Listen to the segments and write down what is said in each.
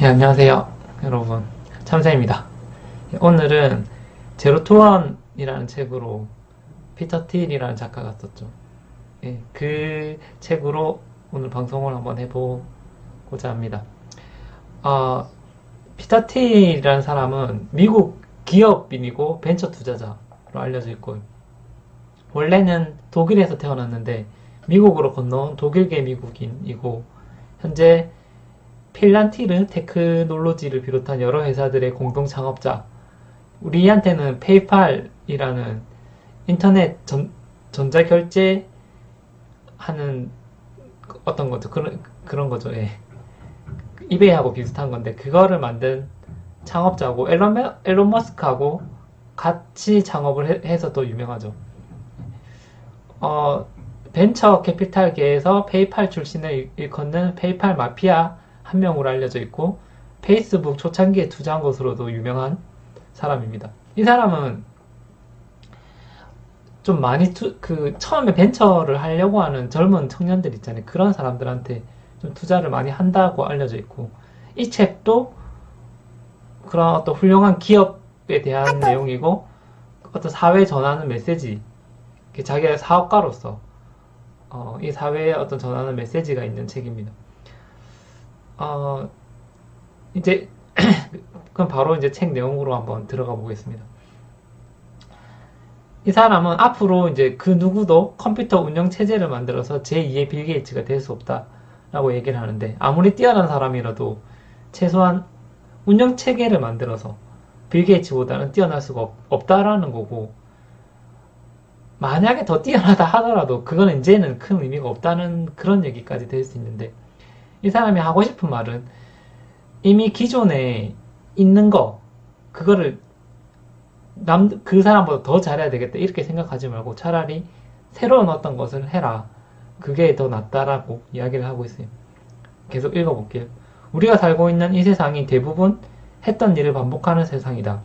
네, 안녕하세요, 여러분. 참새입니다. 오늘은 제로 투 원이라는 책으로 피터 틸이라는 작가가 썼죠. 예, 그 책으로 오늘 방송을 한번 해보고자 합니다. 어, 피터 틸이라는 사람은 미국 기업인이고 벤처 투자자로 알려져 있고, 원래는 독일에서 태어났는데 미국으로 건너온 독일계 미국인이고, 현재 필란티르 테크놀로지를 비롯한 여러 회사들의 공동 창업자. 우리한테는 페이팔이라는 인터넷 전자결제 하는 어떤 거죠. 그런 거죠. 예. 이베이하고 비슷한 건데, 그거를 만든 창업자고, 앨런 머스크하고 같이 창업을 해서 더 유명하죠. 벤처 캐피탈계에서 페이팔 출신을 일컫는 페이팔 마피아 한 명으로 알려져 있고, 페이스북 초창기에 투자한 것으로도 유명한 사람입니다. 이 사람은 좀 많이 처음에 벤처를 하려고 하는 젊은 청년들 있잖아요. 그런 사람들한테 좀 투자를 많이 한다고 알려져 있고, 이 책도 그런 어떤 훌륭한 기업에 대한 내용이고, 어떤 사회에 전하는 메시지, 자기가 사업가로서 이 사회에 어떤 전하는 메시지가 있는 책입니다. 이제 그럼 바로 이제 책 내용으로 한번 들어가 보겠습니다. 이 사람은 앞으로 이제 그 누구도 컴퓨터 운영 체제를 만들어서 제2의 빌 게이츠가 될 수 없다라고 얘기를 하는데, 아무리 뛰어난 사람이라도 최소한 운영 체계를 만들어서 빌 게이츠보다는 뛰어날 수가 없다라는 거고, 만약에 더 뛰어나다 하더라도 그건 이제는 큰 의미가 없다는 그런 얘기까지 될 수 있는데, 이 사람이 하고 싶은 말은 이미 기존에 있는 거, 그거를 그 사람보다 더 잘해야 되겠다 이렇게 생각하지 말고 차라리 새로운 어떤 것을 해라. 그게 더 낫다라고 이야기를 하고 있어요. 계속 읽어볼게요. 우리가 살고 있는 이 세상이 대부분 했던 일을 반복하는 세상이다.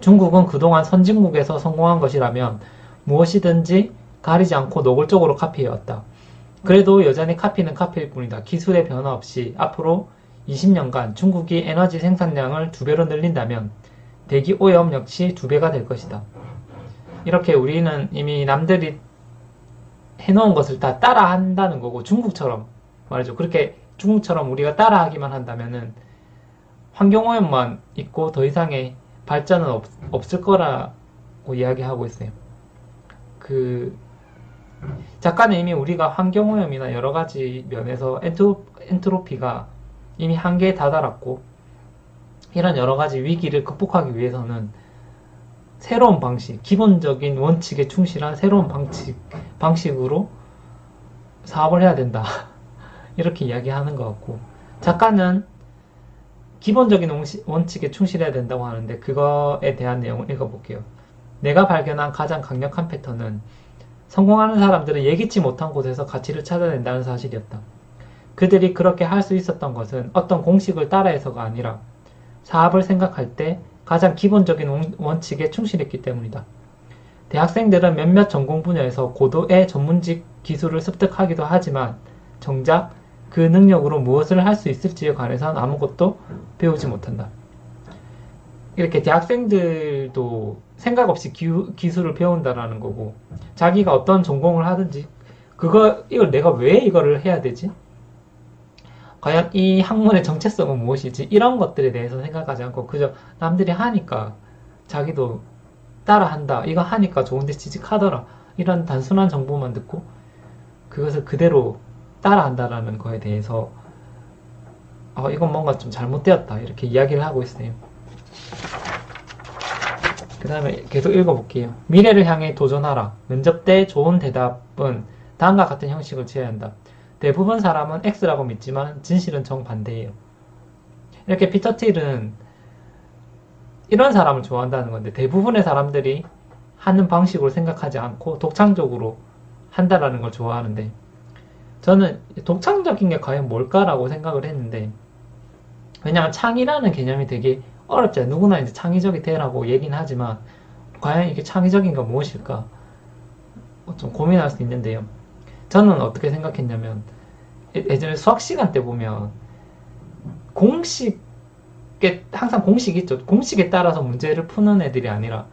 중국은 그동안 선진국에서 성공한 것이라면 무엇이든지 가리지 않고 노골적으로 카피해왔다. 그래도 여전히 카피는 카피일 뿐이다. 기술의 변화 없이 앞으로 20년간 중국이 에너지 생산량을 2배로 늘린다면 대기 오염 역시 2배가 될 것이다. 이렇게 우리는 이미 남들이 해놓은 것을 다 따라한다는 거고, 중국처럼 말이죠. 그렇게 중국처럼 우리가 따라하기만 한다면은 환경오염만 있고 더 이상의 발전은 없을 거라고 이야기하고 있어요. 작가는 이미 우리가 환경오염이나 여러가지 면에서 엔트로피가 이미 한계에 다다랐고, 이런 여러가지 위기를 극복하기 위해서는 새로운 방식, 기본적인 원칙에 충실한 새로운 방식으로 사업을 해야 된다. 이렇게 이야기하는 것 같고, 작가는 기본적인 원칙에 충실해야 된다고 하는데, 그거에 대한 내용을 읽어볼게요. 내가 발견한 가장 강력한 패턴은 성공하는 사람들은 예기치 못한 곳에서 가치를 찾아낸다는 사실이었다. 그들이 그렇게 할 수 있었던 것은 어떤 공식을 따라해서가 아니라 사업을 생각할 때 가장 기본적인 원칙에 충실했기 때문이다. 대학생들은 몇몇 전공 분야에서 고도의 전문직 기술을 습득하기도 하지만 정작 그 능력으로 무엇을 할 수 있을지에 관해서는 아무것도 배우지 못한다. 이렇게 대학생들도 생각 없이 기술을 배운다라는 거고, 자기가 어떤 전공을 하든지 이걸 내가 왜 이거를 해야 되지? 과연 이 학문의 정체성은 무엇이지? 이런 것들에 대해서 생각하지 않고 그저 남들이 하니까 자기도 따라한다. 이거 하니까 좋은데 취직하더라. 이런 단순한 정보만 듣고 그것을 그대로 따라한다라는 거에 대해서 이건 뭔가 좀 잘못되었다. 이렇게 이야기를 하고 있어요. 그 다음에 계속 읽어볼게요. 미래를 향해 도전하라. 면접 때 좋은 대답은 다음과 같은 형식을 취해야 한다. 대부분 사람은 X라고 믿지만 진실은 정반대예요. 이렇게 피터 틸은 이런 사람을 좋아한다는 건데, 대부분의 사람들이 하는 방식으로 생각하지 않고 독창적으로 한다라는 걸 좋아하는데, 저는 독창적인 게 과연 뭘까라고 생각을 했는데, 왜냐하면 창의라는 개념이 되게 어렵잖아요. 누구나 이제 창의적이 되라고 얘기는 하지만 과연 이게 창의적인 건 무엇일까? 좀 고민할 수 있는데요. 저는 어떻게 생각했냐면, 예전에 수학 시간 때 보면 항상 공식이 있죠. 공식에 따라서 문제를 푸는 애들이 아니라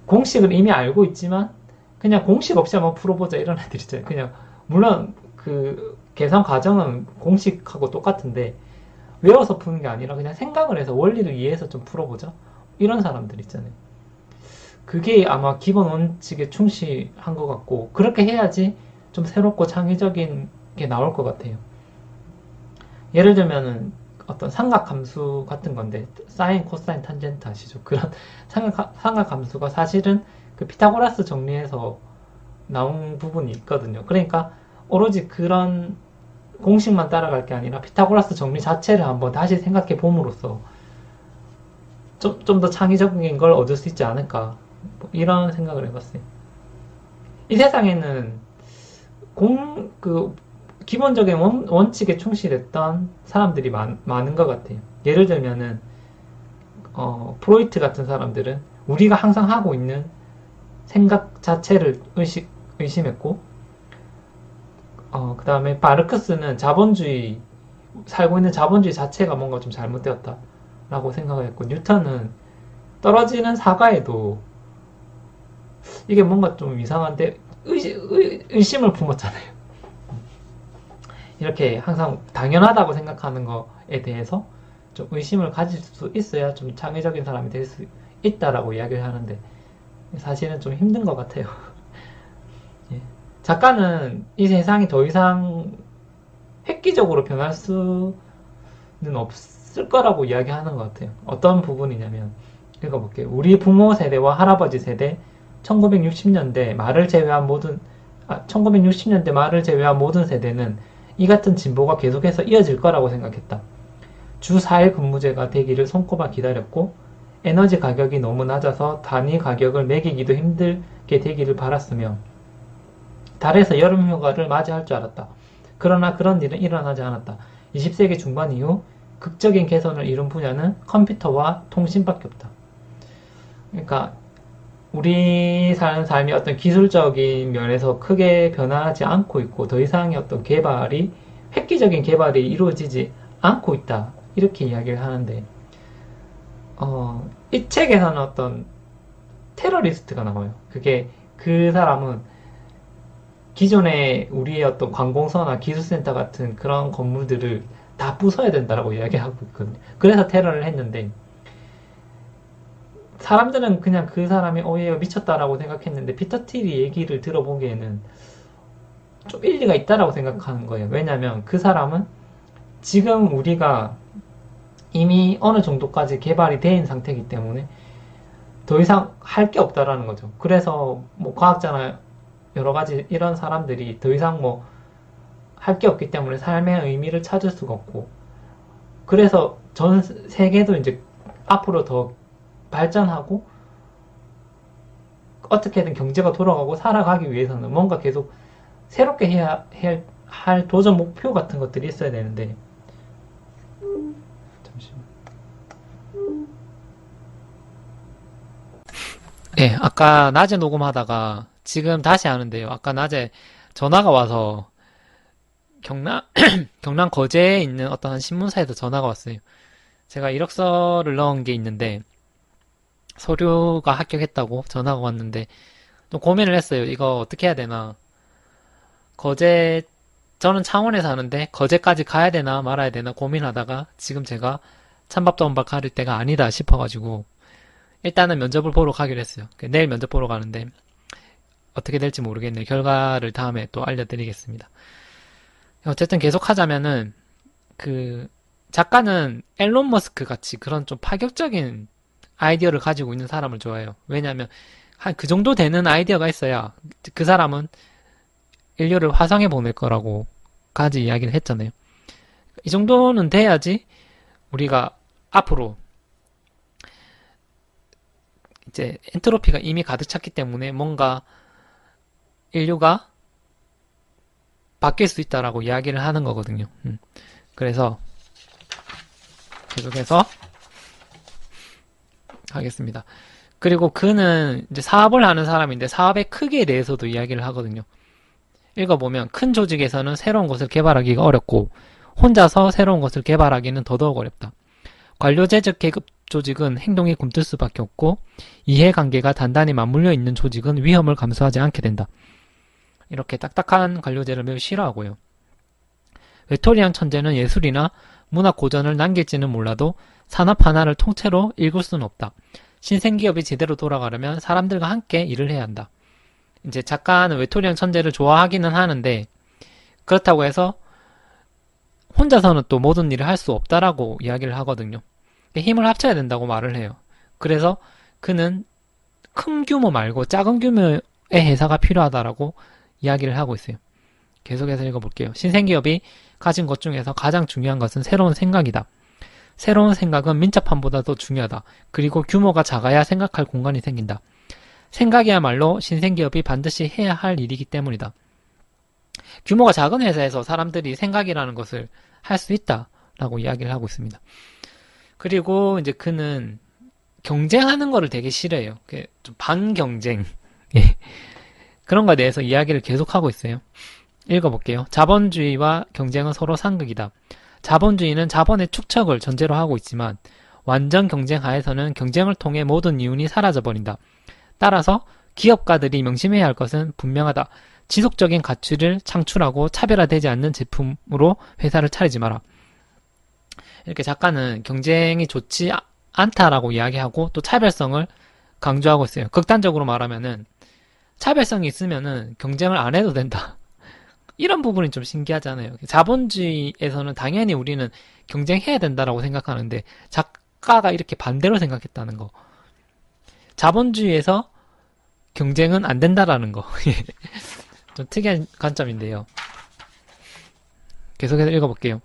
공식을 이미 알고 있지만 그냥 공식 없이 한번 풀어보자 이런 애들 있잖아요. 그냥 물론 그 계산 과정은 공식하고 똑같은데 외워서 푸는 게 아니라 그냥 생각을 해서 원리를 이해해서 좀 풀어보자 이런 사람들 있잖아요. 그게 아마 기본 원칙에 충실한 것 같고 그렇게 해야지 좀 새롭고 창의적인 게 나올 것 같아요. 예를 들면은 어떤 삼각함수 같은 건데 사인, 코사인, 탄젠트 아시죠? 그런 삼각함수가 사실은 그 피타고라스 정리에서 나온 부분이 있거든요. 그러니까 오로지 그런 공식만 따라갈 게 아니라 피타고라스 정리 자체를 한번 다시 생각해 봄으로써 좀 더 창의적인 걸 얻을 수 있지 않을까 뭐 이런 생각을 해봤어요. 이 세상에는 기본적인 원칙에 충실했던 사람들이 많은 것 같아요. 예를 들면은 프로이트 같은 사람들은 우리가 항상 하고 있는 생각 자체를 의심했고 그 다음에 마르크스는 살고 있는 자본주의 자체가 뭔가 좀 잘못되었다 라고 생각을 했고 뉴턴은 떨어지는 사과에도 이게 뭔가 좀 이상한데 의심을 품었잖아요. 이렇게 항상 당연하다고 생각하는 거에 대해서 좀 의심을 가질 수 있어야 좀 창의적인 사람이 될 수 있다라고 이야기를 하는데 사실은 좀 힘든 것 같아요. 예. 작가는 이 세상이 더 이상 획기적으로 변할 수는 없을 거라고 이야기하는 것 같아요. 어떤 부분이냐면 읽어볼게요. 우리 부모 세대와 할아버지 세대 1960년대 말을 제외한 모든 세대는 이 같은 진보가 계속해서 이어질 거라고 생각했다. 주 4일 근무제가 되기를 손꼽아 기다렸고 에너지 가격이 너무 낮아서 단위 가격을 매기기도 힘들게 되기를 바랐으며 달에서 여름 휴가를 맞이할 줄 알았다. 그러나 그런 일은 일어나지 않았다. 20세기 중반 이후 극적인 개선을 이룬 분야는 컴퓨터와 통신밖에 없다. 그러니까 우리 사는 삶이 어떤 기술적인 면에서 크게 변하지 않고 있고 더 이상의 어떤 획기적인 개발이 이루어지지 않고 있다. 이렇게 이야기를 하는데 이 책에서는 어떤 테러리스트가 나와요. 그 사람은 기존의 우리의 어떤 관공서나 기술센터 같은 그런 건물들을 다 부숴야 된다라고 이야기하고 있거든요. 그래서 테러를 했는데 사람들은 그냥 그 사람이 얘가 미쳤다라고 생각했는데 피터 틸이 얘기를 들어보기에는 좀 일리가 있다라고 생각하는 거예요. 왜냐하면 그 사람은 지금 우리가 이미 어느 정도까지 개발이 된 상태이기 때문에 더 이상 할 게 없다라는 거죠. 그래서 뭐 과학자나 여러 가지 이런 사람들이 더 이상 뭐 할 게 없기 때문에 삶의 의미를 찾을 수가 없고 그래서 전 세계도 이제 앞으로 더 발전하고 어떻게든 경제가 돌아가고 살아가기 위해서는 뭔가 계속 새롭게 해야 할 도전 목표 같은 것들이 있어야 되는데 잠시만. 예, 아까 낮에 녹음하다가 지금 다시 하는데요. 아까 낮에 전화가 와서 경남 거제에 있는 어떤 한 신문사에서 전화가 왔어요. 제가 이력서를 넣은 게 있는데 서류가 합격했다고 전화가 왔는데 좀 고민을 했어요. 이거 어떻게 해야 되나. 저는 창원에 사는데 거제까지 가야 되나 말아야 되나 고민하다가 지금 제가 찬밥도원박 가릴 때가 아니다 싶어가지고 일단은 면접을 보러 가기로 했어요. 내일 면접 보러 가는데 어떻게 될지 모르겠네요. 결과를 다음에 또 알려드리겠습니다. 어쨌든 계속 하자면은 작가는 앨런 머스크 같이 그런 좀 파격적인 아이디어를 가지고 있는 사람을 좋아해요. 왜냐하면 한 그 정도 되는 아이디어가 있어야 그 사람은 인류를 화성에 보낼 거라고까지 이야기를 했잖아요. 이 정도는 돼야지 우리가 앞으로 이제 엔트로피가 이미 가득 찼기 때문에 뭔가 인류가 바뀔 수 있다라고 이야기를 하는 거거든요. 그래서 계속해서 하겠습니다. 그리고 그는 이제 사업을 하는 사람인데 사업의 크기에 대해서도 이야기를 하거든요. 읽어보면 큰 조직에서는 새로운 것을 개발하기가 어렵고 혼자서 새로운 것을 개발하기는 더더욱 어렵다. 관료제적 계급 조직은 행동이 굼뜰 수밖에 없고 이해관계가 단단히 맞물려 있는 조직은 위험을 감수하지 않게 된다. 이렇게 딱딱한 관료제를 매우 싫어하고요. 외톨이형 천재는 예술이나 문학 고전을 남길지는 몰라도 산업 하나를 통째로 읽을 수는 없다. 신생기업이 제대로 돌아가려면 사람들과 함께 일을 해야 한다. 이제 작가는 외톨이형 천재를 좋아하기는 하는데 그렇다고 해서 혼자서는 또 모든 일을 할 수 없다라고 이야기를 하거든요. 힘을 합쳐야 된다고 말을 해요. 그래서 그는 큰 규모 말고 작은 규모의 회사가 필요하다라고 이야기를 하고 있어요. 계속해서 읽어볼게요. 신생기업이 가진 것 중에서 가장 중요한 것은 새로운 생각이다. 새로운 생각은 민첩함보다 더 중요하다. 그리고 규모가 작아야 생각할 공간이 생긴다. 생각이야말로 신생기업이 반드시 해야 할 일이기 때문이다. 규모가 작은 회사에서 사람들이 생각이라는 것을 할 수 있다라고 이야기를 하고 있습니다. 그리고 이제 그는 경쟁하는 거를 되게 싫어해요. 좀 반경쟁. 예. 그런 거에 대해서 이야기를 계속하고 있어요. 읽어볼게요. 자본주의와 경쟁은 서로 상극이다. 자본주의는 자본의 축적을 전제로 하고 있지만 완전 경쟁 하에서는 경쟁을 통해 모든 이윤이 사라져버린다. 따라서 기업가들이 명심해야 할 것은 분명하다. 지속적인 가치를 창출하고 차별화되지 않는 제품으로 회사를 차리지 마라. 이렇게 작가는 경쟁이 좋지 않다라고 이야기하고 또 차별성을 강조하고 있어요. 극단적으로 말하면은 차별성이 있으면은 경쟁을 안 해도 된다. 이런 부분이 좀 신기하잖아요. 자본주의에서는 당연히 우리는 경쟁해야 된다라고 생각하는데 작가가 이렇게 반대로 생각했다는 거. 자본주의에서 경쟁은 안 된다라는 거. 좀 특이한 관점인데요. 계속해서 읽어볼게요.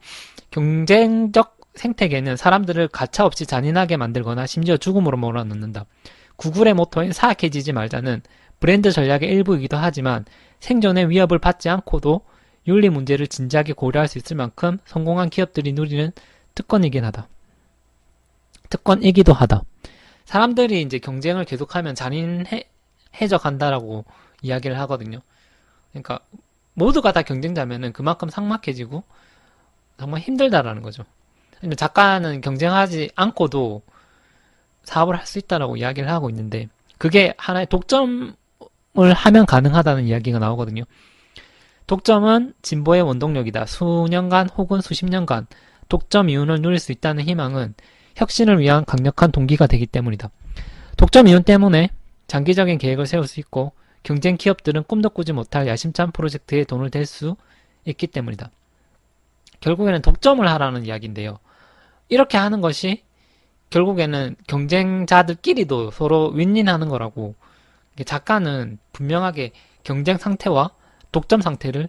경쟁적 생태계는 사람들을 가차없이 잔인하게 만들거나 심지어 죽음으로 몰아넣는다. 구글의 모토인 사악해지지 말자는 브랜드 전략의 일부이기도 하지만 생존의 위협을 받지 않고도 윤리 문제를 진지하게 고려할 수 있을 만큼 성공한 기업들이 누리는 특권이긴 하다. 특권이기도 하다. 사람들이 이제 경쟁을 계속하면 잔인해져 간다라고 이야기를 하거든요. 그러니까 모두가 다 경쟁자면은 그만큼 삭막해지고 정말 힘들다라는 거죠. 근데 작가는 경쟁하지 않고도 사업을 할 수 있다라고 이야기를 하고 있는데 그게 하나의 독점을 하면 가능하다는 이야기가 나오거든요. 독점은 진보의 원동력이다. 수년간 혹은 수십 년간 독점 이윤을 누릴 수 있다는 희망은 혁신을 위한 강력한 동기가 되기 때문이다. 독점 이윤 때문에 장기적인 계획을 세울 수 있고 경쟁 기업들은 꿈도 꾸지 못할 야심찬 프로젝트에 돈을 댈 수 있기 때문이다. 결국에는 독점을 하라는 이야기인데요. 이렇게 하는 것이 결국에는 경쟁자들끼리도 서로 윈윈하는 거라고. 작가는 분명하게 경쟁 상태와 독점 상태를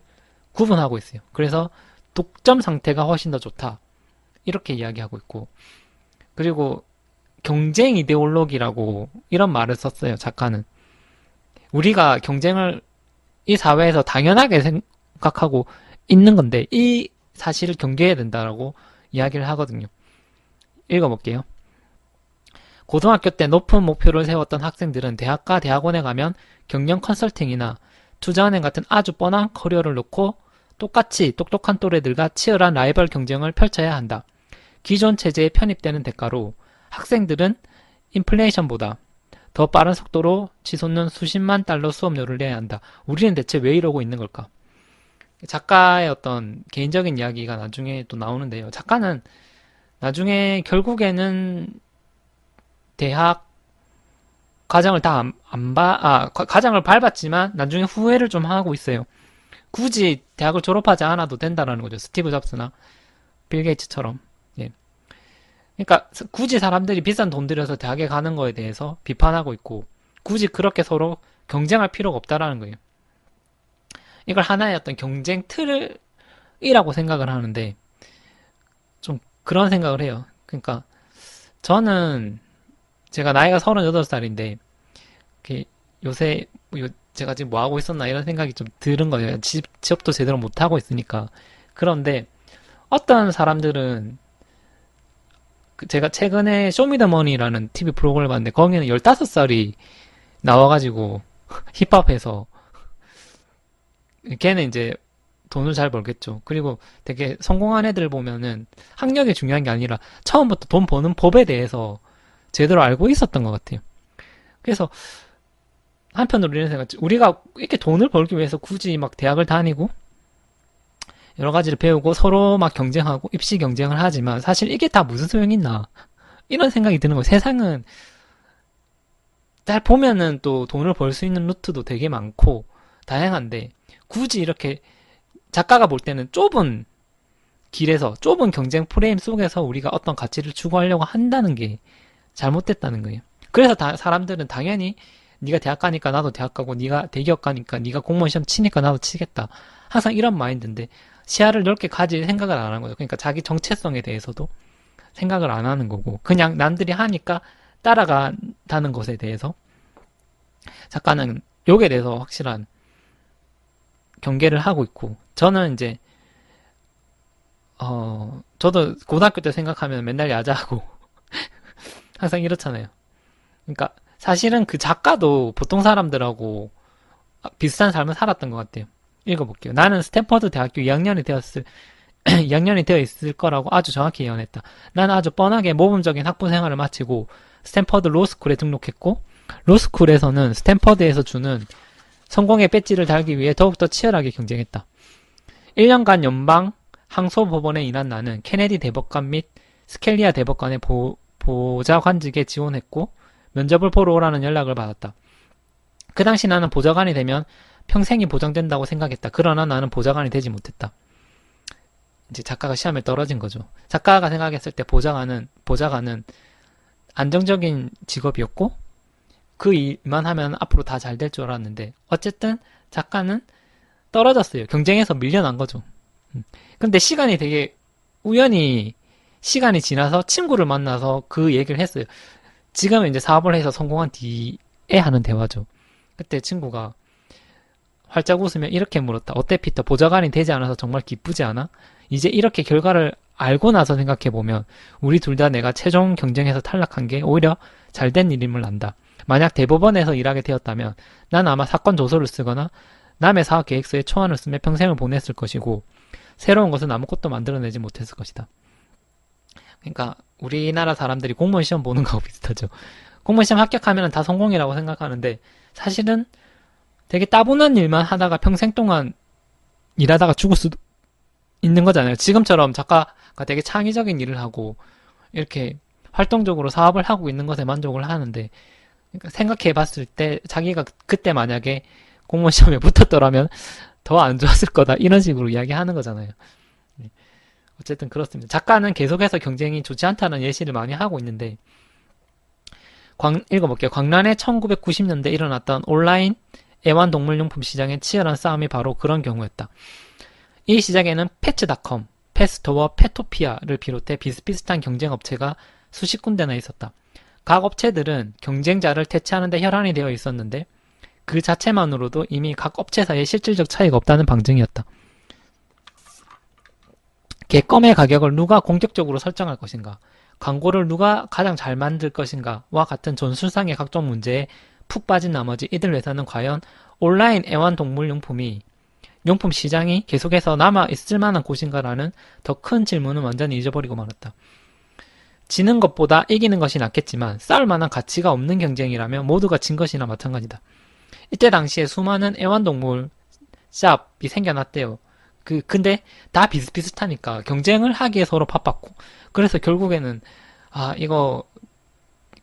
구분하고 있어요. 그래서 독점 상태가 훨씬 더 좋다. 이렇게 이야기하고 있고. 그리고 경쟁 이데올로기라고 이런 말을 썼어요. 작가는. 우리가 경쟁을 이 사회에서 당연하게 생각하고 있는 건데 이 사실을 경계해야 된다라고 이야기를 하거든요. 읽어볼게요. 고등학교 때 높은 목표를 세웠던 학생들은 대학과 대학원에 가면 경영 컨설팅이나 투자은행 같은 아주 뻔한 커리어를 놓고 똑같이 똑똑한 또래들과 치열한 라이벌 경쟁을 펼쳐야 한다. 기존 체제에 편입되는 대가로 학생들은 인플레이션보다 더 빠른 속도로 치솟는 수십만 달러 수업료를 내야 한다. 우리는 대체 왜 이러고 있는 걸까? 작가의 어떤 개인적인 이야기가 나중에 또 나오는데요. 작가는 나중에 결국에는 대학 과정을 과정을 밟았지만 나중에 후회를 좀 하고 있어요. 굳이 대학을 졸업하지 않아도 된다라는 거죠. 스티브 잡스나 빌 게이츠처럼. 예. 그러니까 굳이 사람들이 비싼 돈 들여서 대학에 가는 거에 대해서 비판하고 있고 굳이 그렇게 서로 경쟁할 필요가 없다라는 거예요. 이걸 하나의 어떤 경쟁 틀이라고 생각을 하는데 좀 그런 생각을 해요. 그러니까 저는 제가 나이가 38살인데 요새 제가 지금 뭐 하고 있었나 이런 생각이 좀 드는 거예요. 취업도 제대로 못 하고 있으니까. 그런데 어떤 사람들은 제가 최근에 쇼미더머니라는 TV 프로그램을 봤는데 거기는 15살이 나와가지고 힙합해서 걔는 이제 돈을 잘 벌겠죠. 그리고 되게 성공한 애들 보면은 학력이 중요한 게 아니라 처음부터 돈 버는 법에 대해서 제대로 알고 있었던 것 같아요. 그래서 한편으로 이런 생각, 우리가 이렇게 돈을 벌기 위해서 굳이 막 대학을 다니고 여러 가지를 배우고 서로 막 경쟁하고 입시 경쟁을 하지만 사실 이게 다 무슨 소용이 있나 이런 생각이 드는 거예요. 세상은 잘 보면은 또 돈을 벌 수 있는 루트도 되게 많고 다양한데 굳이 이렇게 작가가 볼 때는 좁은 길에서 좁은 경쟁 프레임 속에서 우리가 어떤 가치를 추구하려고 한다는 게 잘못됐다는 거예요. 그래서 사람들은 당연히 네가 대학 가니까 나도 대학 가고 네가 대기업 가니까 네가 공무원 시험 치니까 나도 치겠다. 항상 이런 마인드인데 시야를 넓게 가질 생각을 안 하는 거죠. 그러니까 자기 정체성에 대해서도 생각을 안 하는 거고 그냥 남들이 하니까 따라간다는 것에 대해서 작가는 요게 대해서 확실한 경계를 하고 있고 저는 이제 저도 고등학교 때 생각하면 맨날 야자하고 항상 이렇잖아요. 그러니까 사실은 그 작가도 보통 사람들하고 비슷한 삶을 살았던 것 같아요. 읽어볼게요. 나는 스탠퍼드 대학교 2학년이 되었을 2학년이 되어 있을 거라고 아주 정확히 예언했다. 나는 아주 뻔하게 모범적인 학부 생활을 마치고 스탠퍼드 로스쿨에 등록했고 로스쿨에서는 스탠퍼드에서 주는 성공의 배지를 달기 위해 더욱더 치열하게 경쟁했다. 1년간 연방 항소법원에 일한 나는 케네디 대법관 및 스켈리아 대법관의 보좌관직에 지원했고 면접을 보러 오라는 연락을 받았다. 그 당시 나는 보좌관이 되면 평생이 보장된다고 생각했다. 그러나 나는 보좌관이 되지 못했다. 이제 작가가 시험에 떨어진 거죠. 작가가 생각했을 때 보좌관은 안정적인 직업이었고 그 일만 하면 앞으로 다 잘 될 줄 알았는데 어쨌든 작가는 떨어졌어요. 경쟁에서 밀려난 거죠. 근데 시간이 되게 우연히 시간이 지나서 친구를 만나서 그 얘기를 했어요. 지금은 이제 사업을 해서 성공한 뒤에 하는 대화죠. 그때 친구가 활짝 웃으며 이렇게 물었다. 어때 피터? 보좌관이 되지 않아서 정말 기쁘지 않아? 이제 이렇게 결과를 알고 나서 생각해보면 우리 둘 다 내가 최종 경쟁에서 탈락한 게 오히려 잘된 일임을 안다. 만약 대법원에서 일하게 되었다면 난 아마 사건 조서를 쓰거나 남의 사업 계획서에 초안을 쓰며 평생을 보냈을 것이고 새로운 것은 아무것도 만들어내지 못했을 것이다. 그러니까 우리나라 사람들이 공무원 시험 보는 거하고 비슷하죠. 공무원 시험 합격하면 다 성공이라고 생각하는데 사실은 되게 따분한 일만 하다가 평생 동안 일하다가 죽을 수도 있는 거잖아요. 지금처럼 작가가 되게 창의적인 일을 하고 이렇게 활동적으로 사업을 하고 있는 것에 만족을 하는데 그러니까 생각해 봤을 때 자기가 그때 만약에 공무원 시험에 붙었더라면 더 안 좋았을 거다 이런 식으로 이야기하는 거잖아요. 어쨌든 그렇습니다. 작가는 계속해서 경쟁이 좋지 않다는 예시를 많이 하고 있는데 읽어볼게요. 광란의 1990년대 일어났던 온라인 애완동물용품 시장의 치열한 싸움이 바로 그런 경우였다. 이 시장에는 패츠닷컴, 패스토어, 페토피아를 비롯해 비슷비슷한 경쟁업체가 수십 군데나 있었다. 각 업체들은 경쟁자를 대체하는 데 혈안이 되어 있었는데 그 자체만으로도 이미 각 업체 사이에 실질적 차이가 없다는 방증이었다. 개껌의 가격을 누가 공격적으로 설정할 것인가, 광고를 누가 가장 잘 만들 것인가와 같은 전술상의 각종 문제에 푹 빠진 나머지 이들 회사는 과연 온라인 애완동물용품 시장이 계속해서 남아있을 만한 곳인가라는 더 큰 질문은 완전히 잊어버리고 말았다. 지는 것보다 이기는 것이 낫겠지만 싸울 만한 가치가 없는 경쟁이라면 모두가 진 것이나 마찬가지다. 이때 당시에 수많은 애완동물 샵이 생겨났대요. 근데 다 비슷비슷하니까 경쟁을 하기에 서로 바빴고 그래서 결국에는 이거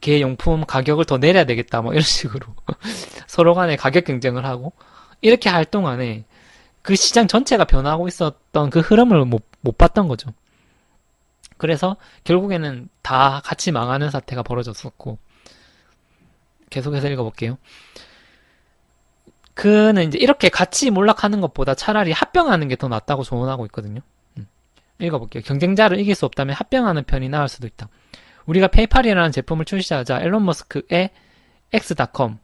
개 용품 가격을 더 내려야 되겠다 뭐 이런 식으로 서로 간에 가격 경쟁을 하고 이렇게 할 동안에 그 시장 전체가 변하고 있었던 그 흐름을 못 봤던 거죠. 그래서 결국에는 다 같이 망하는 사태가 벌어졌었고 계속해서 읽어볼게요. 그는 이제 이렇게 같이 몰락하는 것보다 차라리 합병하는 게 더 낫다고 조언하고 있거든요. 읽어볼게요. 경쟁자를 이길 수 없다면 합병하는 편이 나을 수도 있다. 우리가 페이팔이라는 제품을 출시하자 앨런 머스크의 X.com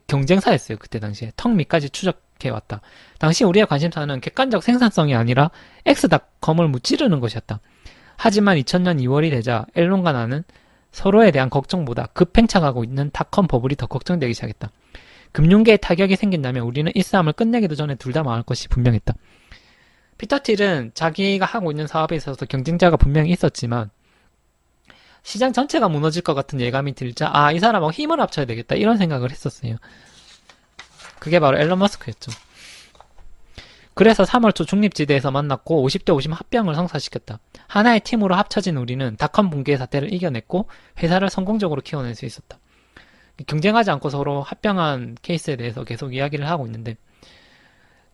경쟁사였어요. 그때 당시에 턱 밑까지 추적해왔다. 당시 우리의 관심사는 객관적 생산성이 아니라 X.com을 무찌르는 것이었다. 하지만 2000년 2월이 되자 앨런과 나는 서로에 대한 걱정보다 급행차가고 있는 닷컴 버블이 더 걱정되기 시작했다. 금융계에 타격이 생긴다면 우리는 이 싸움을 끝내기도 전에 둘 다 망할 것이 분명했다. 피터 틸은 자기가 하고 있는 사업에 있어서 경쟁자가 분명히 있었지만 시장 전체가 무너질 것 같은 예감이 들자 이 사람하고 힘을 합쳐야 되겠다 이런 생각을 했었어요. 그게 바로 앨런 머스크였죠. 그래서 3월 초 중립지대에서 만났고 50대 50 합병을 성사시켰다. 하나의 팀으로 합쳐진 우리는 닷컴 붕괴 사태를 이겨냈고 회사를 성공적으로 키워낼 수 있었다. 경쟁하지 않고 서로 합병한 케이스에 대해서 계속 이야기를 하고 있는데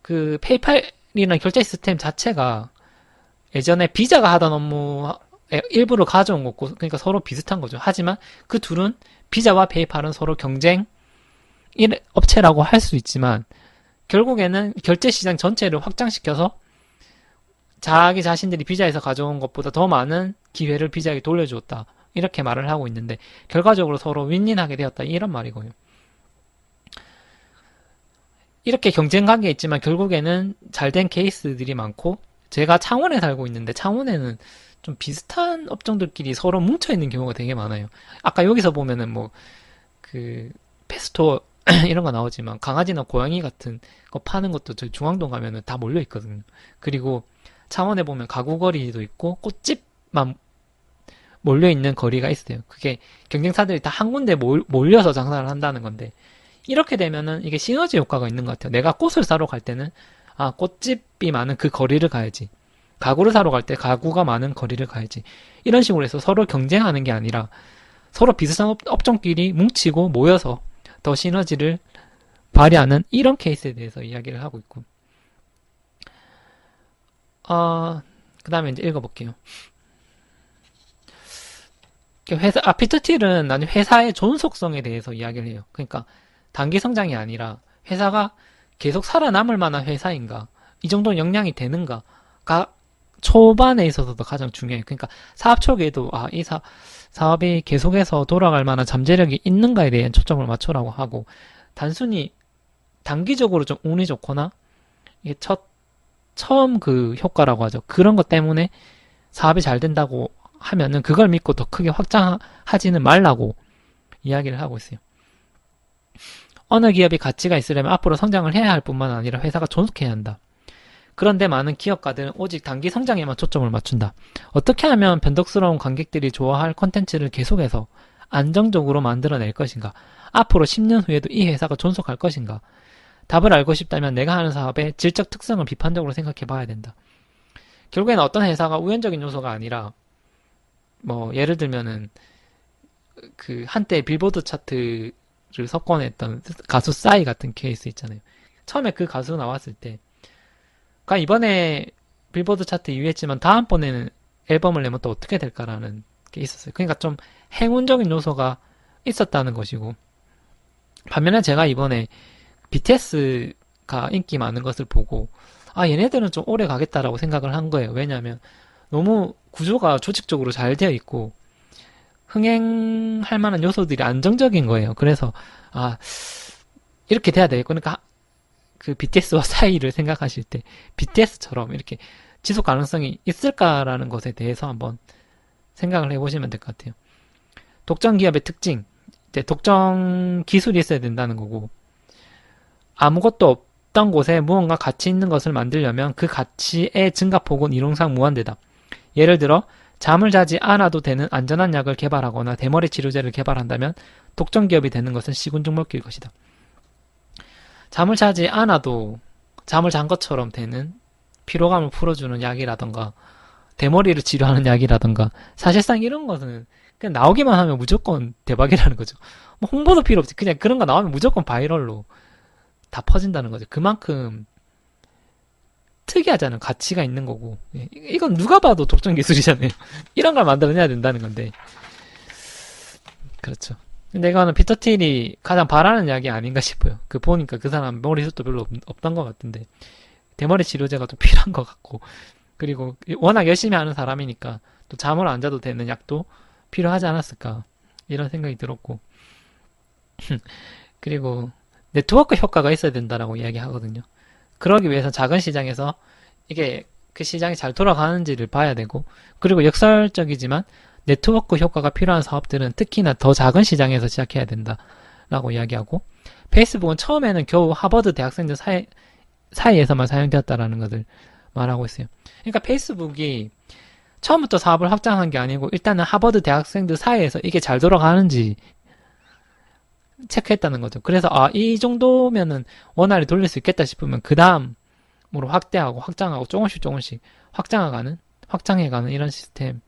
그 페이팔이나 결제 시스템 자체가 예전에 비자가 하던 업무의 일부를 가져온 거고 그러니까 서로 비슷한 거죠. 하지만 그 둘은 비자와 페이팔은 서로 경쟁 업체라고 할 수 있지만 결국에는 결제 시장 전체를 확장시켜서 자기 자신들이 비자에서 가져온 것보다 더 많은 기회를 비자에게 돌려주었다. 이렇게 말을 하고 있는데 결과적으로 서로 윈윈하게 되었다. 이런 말이고요. 이렇게 경쟁 관계에 있지만 결국에는 잘된 케이스들이 많고 제가 창원에 살고 있는데 창원에는 좀 비슷한 업종들끼리 서로 뭉쳐있는 경우가 되게 많아요. 아까 여기서 보면은 뭐 그 패스토어 이런 거 나오지만 강아지나 고양이 같은 거 파는 것도 저희 중앙동 가면은 다 몰려 있거든요. 그리고 창원에 보면 가구거리도 있고 꽃집만 몰려 있는 거리가 있어요. 그게 경쟁사들이 다 한 군데 몰려서 장사를 한다는 건데 이렇게 되면은 이게 시너지 효과가 있는 것 같아요. 내가 꽃을 사러 갈 때는 꽃집이 많은 그 거리를 가야지. 가구를 사러 갈 때 가구가 많은 거리를 가야지. 이런 식으로 해서 서로 경쟁하는 게 아니라 서로 비슷한 업종끼리 뭉치고 모여서 더 시너지를 발휘하는 이런 케이스에 대해서 이야기를 하고 있고 그 다음에 이제 읽어볼게요. 피터 틸은 나중에 회사의 존속성에 대해서 이야기를 해요. 그러니까 단기 성장이 아니라 회사가 계속 살아남을 만한 회사인가 이 정도 역량이 되는가가 초반에 있어서도 가장 중요해요. 그러니까 사업 초기에도 이 사업이 계속해서 돌아갈 만한 잠재력이 있는가에 대한 초점을 맞추라고 하고 단순히 단기적으로 좀 운이 좋거나 이게 처음 그 효과라고 하죠. 그런 것 때문에 사업이 잘 된다고 하면은 그걸 믿고 더 크게 확장하지는 말라고 이야기를 하고 있어요. 어느 기업이 가치가 있으려면 앞으로 성장을 해야 할 뿐만 아니라 회사가 존속해야 한다. 그런데 많은 기업가들은 오직 단기 성장에만 초점을 맞춘다. 어떻게 하면 변덕스러운 관객들이 좋아할 콘텐츠를 계속해서 안정적으로 만들어낼 것인가? 앞으로 10년 후에도 이 회사가 존속할 것인가? 답을 알고 싶다면 내가 하는 사업의 질적 특성을 비판적으로 생각해 봐야 된다. 결국에는 어떤 회사가 우연적인 요소가 아니라 뭐 예를 들면은 그 한때 빌보드 차트를 석권했던 가수 싸이 같은 케이스 있잖아요. 처음에 그 가수 나왔을 때 그러니까 이번에 빌보드 차트 2위 했지만 다음번에는 앨범을 내면 또 어떻게 될까라는 게 있었어요. 그러니까 좀 행운적인 요소가 있었다는 것이고 반면에 제가 이번에 BTS가 인기 많은 것을 보고 얘네들은 좀 오래 가겠다라고 생각을 한 거예요. 왜냐하면 너무 구조가 조직적으로 잘 되어 있고 흥행할 만한 요소들이 안정적인 거예요. 그래서 이렇게 돼야 되겠고 그러니까 그 BTS와 사이를 생각하실 때 BTS처럼 이렇게 지속 가능성이 있을까라는 것에 대해서 한번 생각을 해보시면 될 것 같아요. 독점 기업의 특징, 독점 기술이 있어야 된다는 거고 아무것도 없던 곳에 무언가 가치 있는 것을 만들려면 그 가치의 증가폭은 이론상 무한대다. 예를 들어 잠을 자지 않아도 되는 안전한 약을 개발하거나 대머리 치료제를 개발한다면 독점 기업이 되는 것은 시군죽먹기일 것이다. 잠을 자지 않아도 잠을 잔 것처럼 되는 피로감을 풀어주는 약이라던가 대머리를 치료하는 약이라던가 사실상 이런 것은 그냥 나오기만 하면 무조건 대박이라는 거죠. 뭐 홍보도 필요 없지. 그냥 그런 거 나오면 무조건 바이럴로 다 퍼진다는 거죠. 그만큼 특이하잖아요. 가치가 있는 거고. 이건 누가 봐도 독점 기술이잖아요. 이런 걸 만들어내야 된다는 건데. 그렇죠. 근데 이거는 피터 틸이 가장 바라는 약이 아닌가 싶어요. 보니까 그 사람 머리숱도 별로 없던 것 같은데 대머리 치료제가 좀 필요한 것 같고 그리고 워낙 열심히 하는 사람이니까 또 잠을 안 자도 되는 약도 필요하지 않았을까 이런 생각이 들었고 그리고 네트워크 효과가 있어야 된다라고 이야기하거든요. 그러기 위해서 작은 시장에서 이게 그 시장이 잘 돌아가는지를 봐야 되고 그리고 역설적이지만 네트워크 효과가 필요한 사업들은 특히나 더 작은 시장에서 시작해야 된다라고 이야기하고 페이스북은 처음에는 겨우 하버드 대학생들 사이에서만 사용되었다라는 것을 말하고 있어요. 그러니까 페이스북이 처음부터 사업을 확장한 게 아니고 일단은 하버드 대학생들 사이에서 이게 잘 돌아가는지 체크했다는 거죠. 그래서 이 정도면은 원활히 돌릴 수 있겠다 싶으면 그 다음으로 확대하고 확장하고 조금씩 확장해가는 이런 시스템으로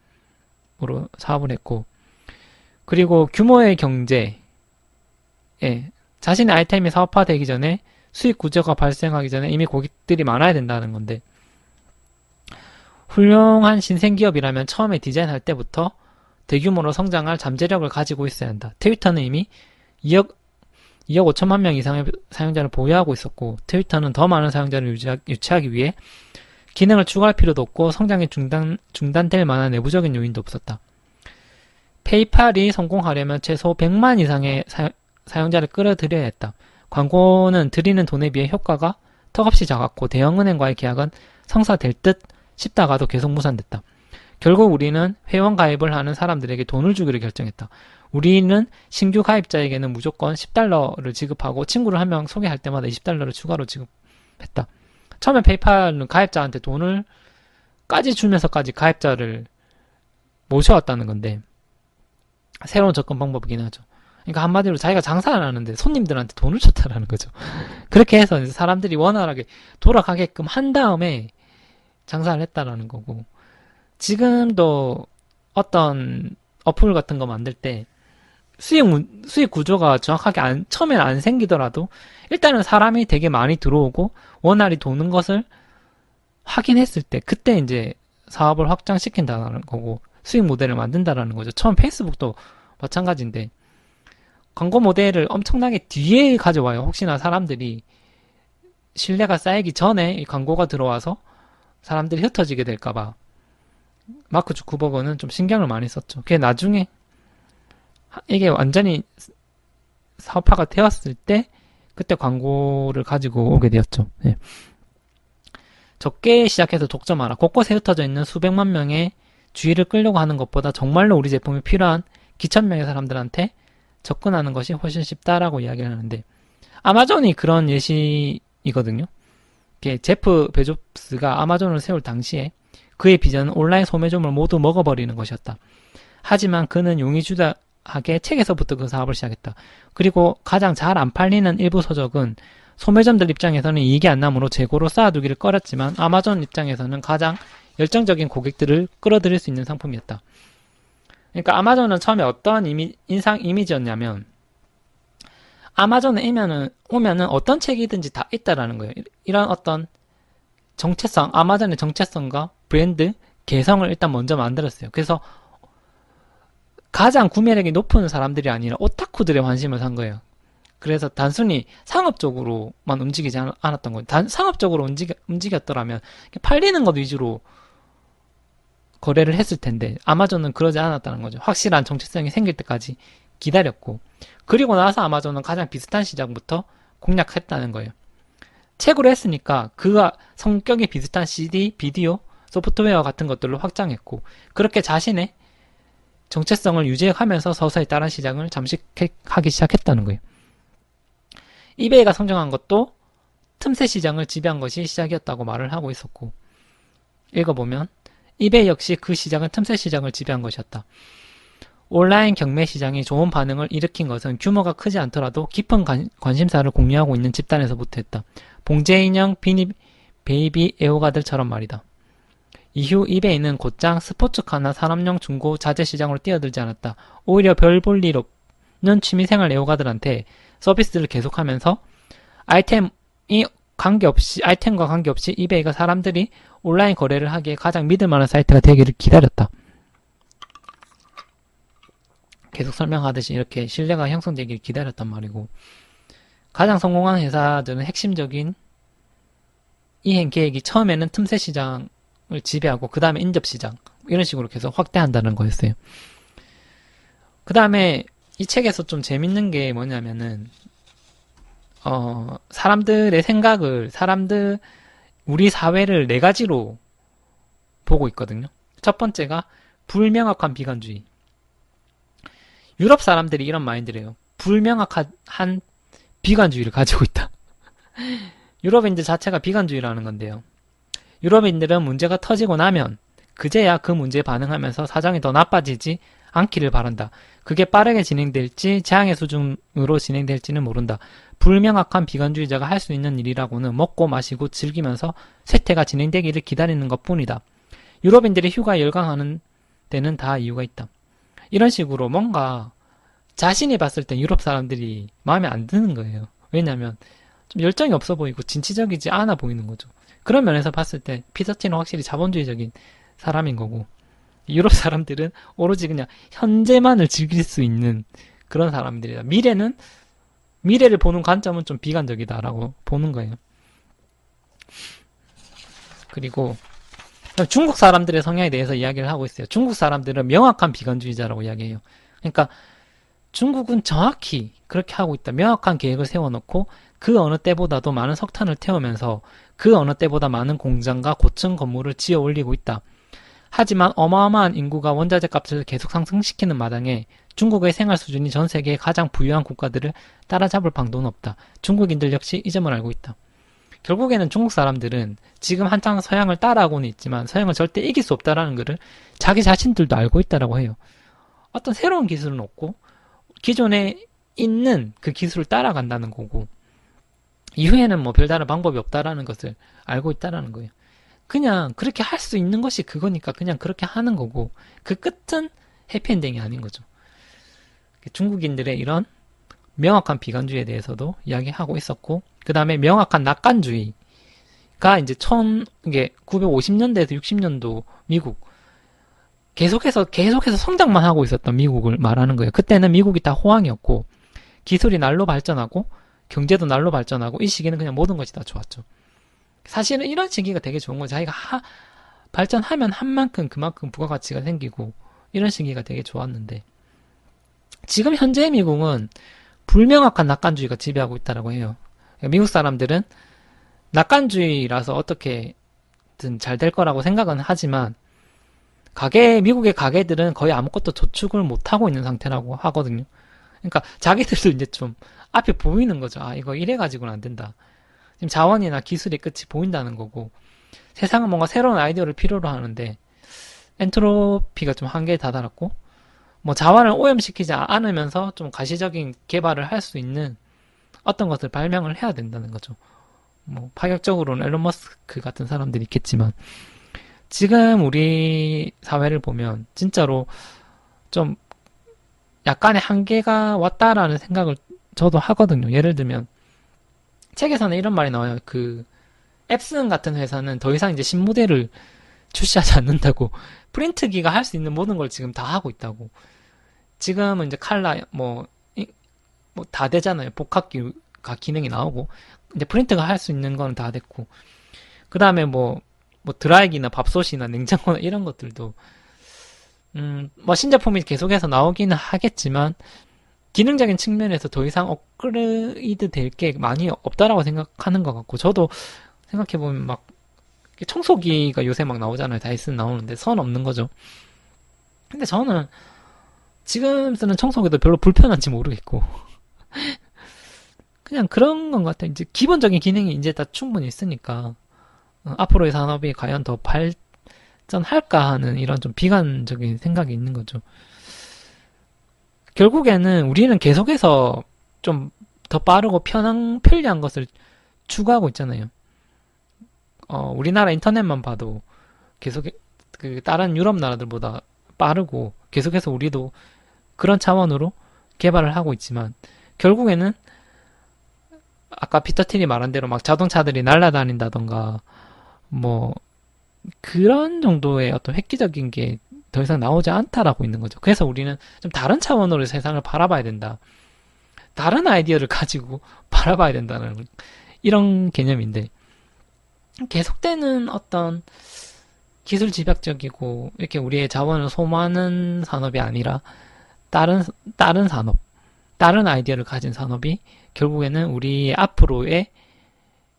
사업을 했고, 그리고 규모의 경제에 자신의 아이템이 사업화되기 전에 수익 구조가 발생하기 전에 이미 고객들이 많아야 된다는 건데, 훌륭한 신생기업이라면 처음에 디자인할 때부터 대규모로 성장할 잠재력을 가지고 있어야 한다. 트위터는 이미 2억 5천만 명 이상의 사용자를 보유하고 있었고, 트위터는 더 많은 사용자를 유치하기 위해 기능을 추가할 필요도 없고 성장이 중단될 만한 내부적인 요인도 없었다. 페이팔이 성공하려면 최소 100만 이상의 사용자를 끌어들여야 했다. 광고는 들이는 돈에 비해 효과가 턱없이 작았고 대형은행과의 계약은 성사될 듯 싶다가도 계속 무산됐다. 결국 우리는 회원 가입을 하는 사람들에게 돈을 주기로 결정했다. 우리는 신규 가입자에게는 무조건 $10를 지급하고 친구를 한 명 소개할 때마다 $20를 추가로 지급했다. 처음에 페이팔은 가입자한테 돈을 까지 주면서까지 가입자를 모셔왔다는 건데, 새로운 접근 방법이긴 하죠. 그러니까 한마디로 자기가 장사를 하는데 손님들한테 돈을 줬다라는 거죠. 그렇게 해서 이제 사람들이 원활하게 돌아가게끔 한 다음에 장사를 했다라는 거고, 지금도 어떤 어플 같은 거 만들 때 수익 구조가 정확하게 처음에는 안 생기더라도 일단은 사람이 되게 많이 들어오고 원활히 도는 것을 확인했을 때 그때 이제 사업을 확장시킨다는 거고 수익 모델을 만든다라는 거죠. 처음 페이스북도 마찬가지인데 광고 모델을 엄청나게 뒤에 가져와요. 혹시나 사람들이 신뢰가 쌓이기 전에 이 광고가 들어와서 사람들이 흩어지게 될까봐 마크 주커버그는 좀 신경을 많이 썼죠. 그게 나중에 이게 완전히 사업화가 되었을 때 그때 광고를 가지고 오게 되었죠. 네. 적게 시작해서 독점하라. 곳곳에 흩어져 있는 수백만 명의 주의를 끌려고 하는 것보다 정말로 우리 제품이 필요한 기천 명의 사람들한테 접근하는 것이 훨씬 쉽다라고 이야기를 하는데, 아마존이 그런 예시이거든요. 제프 베조스가 아마존을 세울 당시에 그의 비전은 온라인 소매점을 모두 먹어버리는 것이었다. 하지만 그는 용의주하게 책에서부터 그 사업을 시작했다. 그리고 가장 잘 안 팔리는 일부 서적은 소매점들 입장에서는 이익이 안 나므로 재고로 쌓아두기를 꺼렸지만 아마존 입장에서는 가장 열정적인 고객들을 끌어들일 수 있는 상품이었다. 그러니까 아마존은 처음에 어떤 이미지였냐면, 아마존에 오면은 어떤 책이든지 다 있다라는 거예요. 이런 어떤 정체성, 아마존의 정체성과 브랜드, 개성을 일단 먼저 만들었어요. 그래서 가장 구매력이 높은 사람들이 아니라 오타쿠들의 관심을 산 거예요. 그래서 단순히 상업적으로만 움직이지 않았던 거예요. 상업적으로 움직였더라면 팔리는 것 위주로 거래를 했을 텐데 아마존은 그러지 않았다는 거죠. 확실한 정체성이 생길 때까지 기다렸고, 그리고 나서 아마존은 가장 비슷한 시장부터 공략했다는 거예요. 책으로 했으니까 그와 성격이 비슷한 CD, 비디오, 소프트웨어 같은 것들로 확장했고, 그렇게 자신의 정체성을 유지하면서 서서히 다른 시장을 잠식하기 시작했다는 거예요. 이베이가 성장한 것도 틈새 시장을 지배한 것이 시작이었다고 말을 하고 있었고, 읽어보면 이베이 역시 그 시장은 틈새 시장을 지배한 것이었다. 온라인 경매 시장이 좋은 반응을 일으킨 것은 규모가 크지 않더라도 깊은 관심사를 공유하고 있는 집단에서부터 했다. 봉제인형, 베이비 애호가들처럼 말이다. 이후 이베이는 곧장 스포츠카나 산업용 중고 자재 시장으로 뛰어들지 않았다. 오히려 별 볼 일 없는 취미생활 애호가들한테 서비스를 계속하면서 아이템과 관계없이 이베이가 사람들이 온라인 거래를 하기에 가장 믿을만한 사이트가 되기를 기다렸다. 계속 설명하듯이 이렇게 신뢰가 형성되기를 기다렸단 말이고, 가장 성공한 회사들은 핵심적인 이행 계획이 처음에는 틈새 시장을 지배하고 그 다음에 인접 시장, 이런 식으로 계속 확대한다는 거였어요. 그 다음에 이 책에서 좀 재밌는 게 뭐냐면은 사람들의 생각을, 우리 사회를 네 가지로 보고 있거든요. 첫 번째가 불명확한 비관주의. 유럽 사람들이 이런 마인드래요. 불명확한 비관주의를 가지고 있다. 유럽인들 자체가 비관주의라는 건데요. 유럽인들은 문제가 터지고 나면 그제야 그 문제에 반응하면서 사정이 더 나빠지지 않기를 바란다. 그게 빠르게 진행될지 재앙의 수준으로 진행될지는 모른다. 불명확한 비관주의자가 할 수 있는 일이라고는 먹고 마시고 즐기면서 쇠퇴가 진행되기를 기다리는 것뿐이다. 유럽인들이 휴가에 열광하는 데는 다 이유가 있다. 이런 식으로 뭔가 자신이 봤을 땐 유럽 사람들이 마음에 안 드는 거예요. 왜냐하면 좀 열정이 없어 보이고 진취적이지 않아 보이는 거죠. 그런 면에서 봤을 때 피터티는 확실히 자본주의적인 사람인 거고, 유럽 사람들은 오로지 그냥 현재만을 즐길 수 있는 그런 사람들이다. 미래를 보는 관점은 좀 비관적이다라고 보는 거예요. 그리고 중국 사람들의 성향에 대해서 이야기를 하고 있어요. 중국 사람들은 명확한 비관주의자라고 이야기해요. 그러니까 중국은 정확히 그렇게 하고 있다. 명확한 계획을 세워놓고 그 어느 때보다도 많은 석탄을 태우면서 그 어느 때보다 많은 공장과 고층 건물을 지어 올리고 있다. 하지만 어마어마한 인구가 원자재 값을 계속 상승시키는 마당에 중국의 생활 수준이 전 세계의 가장 부유한 국가들을 따라잡을 방도는 없다. 중국인들 역시 이 점을 알고 있다. 결국에는 중국 사람들은 지금 한창 서양을 따라하고는 있지만 서양을 절대 이길 수 없다라는 것을 자기 자신들도 알고 있다라고 해요. 어떤 새로운 기술은 없고 기존에 있는 그 기술을 따라간다는 거고, 이후에는 뭐 별다른 방법이 없다라는 것을 알고 있다라는 거예요. 그냥 그렇게 할 수 있는 것이 그거니까 그냥 그렇게 하는 거고, 그 끝은 해피엔딩이 아닌 거죠. 중국인들의 이런 명확한 비관주의에 대해서도 이야기하고 있었고, 그 다음에 명확한 낙관주의가 이제 950년대에서 60년도 미국, 계속해서 성장만 하고 있었던 미국을 말하는 거예요. 그때는 미국이 다 호황이었고, 기술이 날로 발전하고, 경제도 날로 발전하고, 이 시기는 그냥 모든 것이 다 좋았죠. 사실은 이런 시기가 되게 좋은 거죠. 자기가 발전하면 한 만큼 그만큼 부가가치가 생기고, 이런 시기가 되게 좋았는데, 지금 현재의 미국은 불명확한 낙관주의가 지배하고 있다고 해요. 미국 사람들은 낙관주의라서 어떻게든 잘 될 거라고 생각은 하지만, 미국의 가게들은 거의 아무것도 저축을 못하고 있는 상태라고 하거든요. 그러니까 자기들도 이제 좀 앞에 보이는 거죠. 아, 이거 이래가지고는 안 된다. 지금 자원이나 기술의 끝이 보인다는 거고, 세상은 뭔가 새로운 아이디어를 필요로 하는데 엔트로피가 좀 한계에 다다랐고, 뭐 자원을 오염시키지 않으면서 좀 가시적인 개발을 할 수 있는 어떤 것을 발명을 해야 된다는 거죠. 뭐 파격적으로는 앨런 머스크 같은 사람들이 있겠지만, 지금 우리 사회를 보면 진짜로 좀 약간의 한계가 왔다라는 생각을 저도 하거든요. 예를 들면 책에서는 이런 말이 나와요. 앱슨 같은 회사는 더 이상 이제 신모델을 출시하지 않는다고. 프린트기가 할 수 있는 모든 걸 지금 다 하고 있다고. 지금은 이제 칼라 뭐 다 되잖아요. 복합기가 기능이 나오고, 이제 프린트가 할 수 있는 건 다 됐고, 그 다음에 뭐 드라이기나 밥솥이나 냉장고나 이런 것들도 뭐 신제품이 계속해서 나오기는 하겠지만 기능적인 측면에서 더 이상 업그레이드 될 게 많이 없다라고 생각하는 것 같고, 저도 생각해보면 막 청소기가 요새 막 나오잖아요. 다이슨 나오는데 선 없는 거죠. 근데 저는 지금 쓰는 청소기도 별로 불편한지 모르겠고 그냥 그런 건 같아요. 이제 기본적인 기능이 이제 다 충분히 있으니까 앞으로의 산업이 과연 더 발전할까 하는 이런 좀 비관적인 생각이 있는 거죠. 결국에는 우리는 계속해서 좀 더 빠르고 편리한 것을 추구하고 있잖아요. 우리나라 인터넷만 봐도 계속 다른 유럽 나라들보다 빠르고, 계속해서 우리도 그런 차원으로 개발을 하고 있지만, 결국에는 아까 피터 틸이 말한 대로 막 자동차들이 날아다닌다던가 뭐 그런 정도의 어떤 획기적인 게 더 이상 나오지 않다라고 있는 거죠. 그래서 우리는 좀 다른 차원으로 세상을 바라봐야 된다. 다른 아이디어를 가지고 바라봐야 된다는 이런 개념인데, 계속되는 어떤 기술 집약적이고 이렇게 우리의 자원을 소모하는 산업이 아니라 다른 산업, 다른 아이디어를 가진 산업이 결국에는 우리의 앞으로의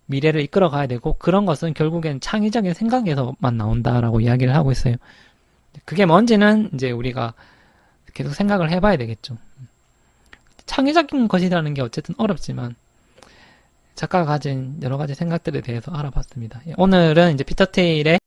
미래를 이끌어 가야 되고, 그런 것은 결국엔 창의적인 생각에서만 나온다라고 이야기를 하고 있어요. 그게 뭔지는 이제 우리가 계속 생각을 해봐야 되겠죠. 창의적인 것이라는 게 어쨌든 어렵지만, 작가가 가진 여러 가지 생각들에 대해서 알아봤습니다. 오늘은 이제 피터 테일의